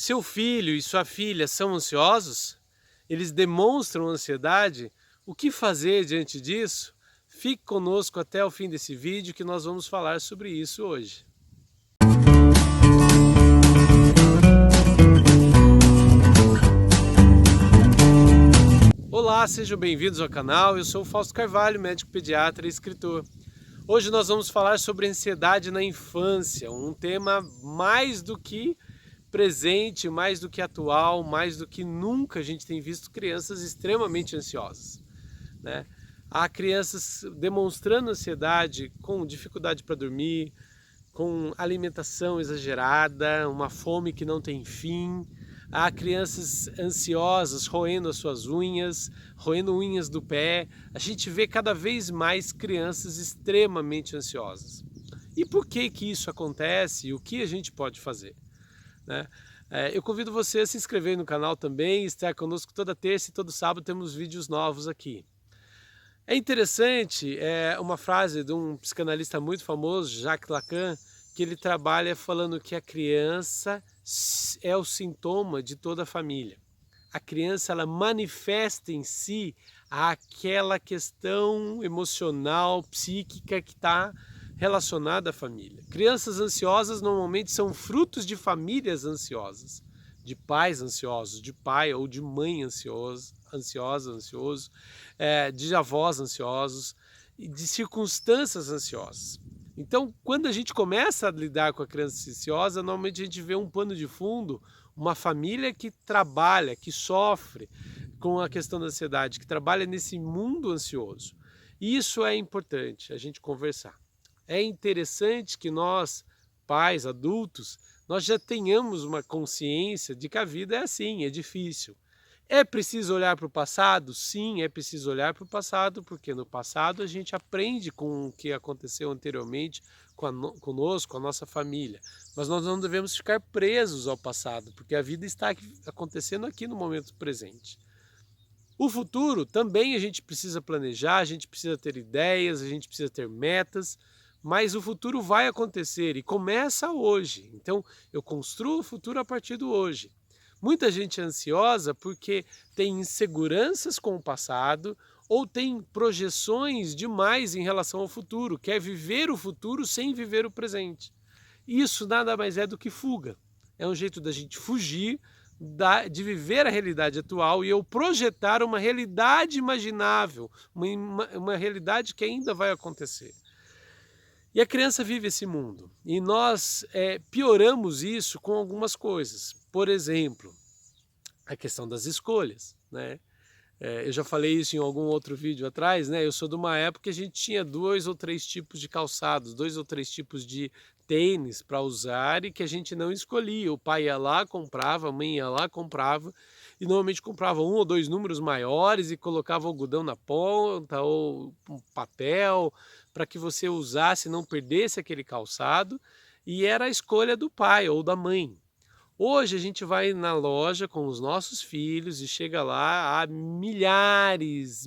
Seu filho e sua filha são ansiosos? Eles demonstram ansiedade? O que fazer diante disso? Fique conosco até o fim desse vídeo que nós vamos falar sobre isso hoje. Olá, sejam bem-vindos ao canal. Eu sou o Fausto Carvalho, médico pediatra e escritor. Hoje nós vamos falar sobre ansiedade na infância, um tema mais do que presente, mais do que atual, mais do que nunca a gente tem visto crianças extremamente ansiosas, né? Há crianças demonstrando ansiedade com dificuldade para dormir, com alimentação exagerada, uma fome que não tem fim. Há crianças ansiosas roendo as suas unhas, roendo unhas do pé. A gente vê cada vez mais crianças extremamente ansiosas. E por que que isso acontece e o que a gente pode fazer, né? Eu convido você a se inscrever no canal também, estar conosco toda terça e todo sábado temos vídeos novos aqui. É interessante uma frase de um psicanalista muito famoso, Jacques Lacan, que ele trabalha falando que a criança é o sintoma de toda a família. A criança ela manifesta em si aquela questão emocional, psíquica que está relacionada à família. Crianças ansiosas normalmente são frutos de famílias ansiosas, de pais ansiosos, de pai ou de mãe ansioso, de avós ansiosos e de circunstâncias ansiosas. Então, quando a gente começa a lidar com a criança ansiosa, normalmente a gente vê um pano de fundo, uma família que trabalha, que sofre com a questão da ansiedade, que trabalha nesse mundo ansioso. Isso é importante a gente conversar. É interessante que nós, pais, adultos, nós já tenhamos uma consciência de que a vida é assim, é difícil. É preciso olhar para o passado? Sim, é preciso olhar para o passado, porque no passado a gente aprende com o que aconteceu anteriormente conosco, com a nossa família. Mas nós não devemos ficar presos ao passado, porque a vida está acontecendo aqui no momento presente. O futuro também a gente precisa planejar, a gente precisa ter ideias, a gente precisa ter metas, mas o futuro vai acontecer e começa hoje. Então eu construo o futuro a partir do hoje. Muita gente é ansiosa porque tem inseguranças com o passado ou tem projeções demais em relação ao futuro, quer viver o futuro sem viver o presente. Isso nada mais é do que fuga. É um jeito da gente fugir de viver a realidade atual e eu projetar uma realidade imaginável, uma realidade que ainda vai acontecer. E a criança vive esse mundo e nós pioramos isso com algumas coisas. Por exemplo, a questão das escolhas, né? Eu já falei isso em algum outro vídeo atrás, né? Eu sou de uma época que a gente tinha 2 ou 3 tipos de calçados, 2 ou 3 tipos de tênis para usar e que a gente não escolhia. O pai ia lá, comprava, a mãe ia lá, comprava e normalmente comprava 1 ou 2 números maiores e colocava algodão na ponta ou um papel para que você usasse, não perdesse aquele calçado e era a escolha do pai ou da mãe. Hoje a gente vai na loja com os nossos filhos e chega lá há milhares,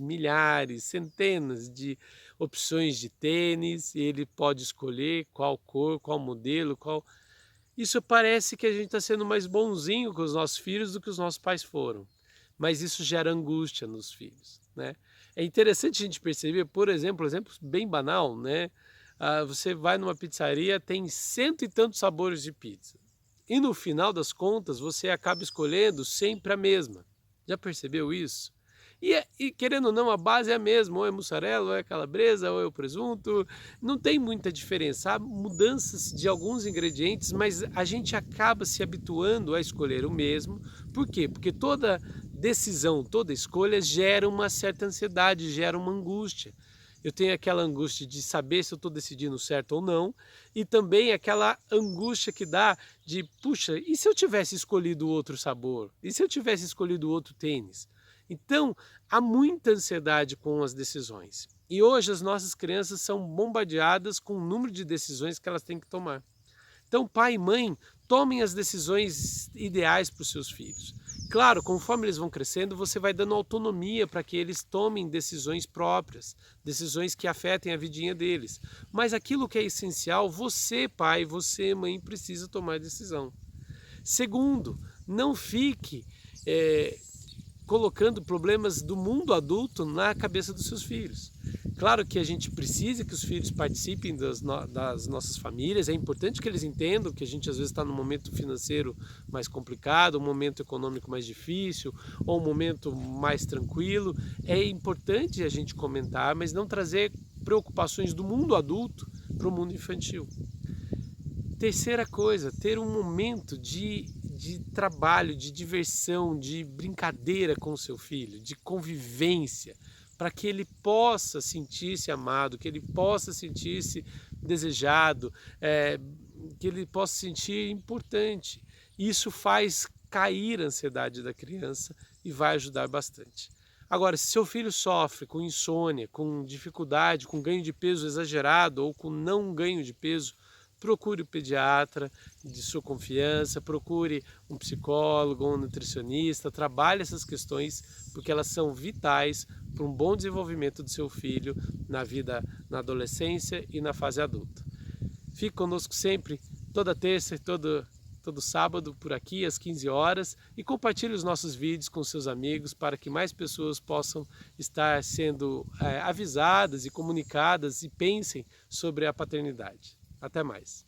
centenas de opções de tênis e ele pode escolher qual cor, qual modelo, qual... Isso parece que a gente está sendo mais bonzinho com os nossos filhos do que os nossos pais foram, mas isso gera angústia nos filhos, né? É interessante a gente perceber, por exemplo, exemplo bem banal, né? Você vai numa pizzaria, tem 100 e tantos sabores de pizza. E no final das contas, você acaba escolhendo sempre a mesma. Já percebeu isso? E querendo ou não, a base é a mesma, ou é mussarela, ou é calabresa, ou é o presunto. Não tem muita diferença. Há mudanças de alguns ingredientes, mas a gente acaba se habituando a escolher o mesmo. Por quê? Porque toda decisão, toda escolha gera uma certa ansiedade, gera uma angústia. Eu tenho aquela angústia de saber se eu estou decidindo certo ou não, e também aquela angústia que dá de, puxa, e se eu tivesse escolhido outro sabor? E se eu tivesse escolhido outro tênis? Então, há muita ansiedade com as decisões. E hoje as nossas crianças são bombardeadas com o número de decisões que elas têm que tomar. Então, pai e mãe, tomem as decisões ideais para os seus filhos. Claro, conforme eles vão crescendo, você vai dando autonomia para que eles tomem decisões próprias, decisões que afetem a vidinha deles. Mas aquilo que é essencial, você, pai, você, mãe, precisa tomar decisão. Segundo, Não fique colocando problemas do mundo adulto na cabeça dos seus filhos. Claro que a gente precisa que os filhos participem das nossas famílias, é importante que eles entendam que a gente às vezes está num momento financeiro mais complicado, um momento econômico mais difícil, ou um momento mais tranquilo. É importante a gente comentar, mas não trazer preocupações do mundo adulto para o mundo infantil. Terceira coisa, ter um momento de trabalho, de diversão, de brincadeira com o seu filho, de convivência, para que ele possa sentir-se amado, que ele possa sentir-se desejado, que ele possa se sentir importante. Isso faz cair a ansiedade da criança e vai ajudar bastante. Agora, se seu filho sofre com insônia, com dificuldade, com ganho de peso exagerado ou com não ganho de peso, procure o pediatra de sua confiança, procure um psicólogo, um nutricionista, trabalhe essas questões porque elas são vitais para um bom desenvolvimento do seu filho na vida, na adolescência e na fase adulta. Fique conosco sempre, toda terça e todo sábado por aqui às 15 horas e compartilhe os nossos vídeos com seus amigos para que mais pessoas possam estar sendo avisadas e comunicadas e pensem sobre a paternidade. Até mais.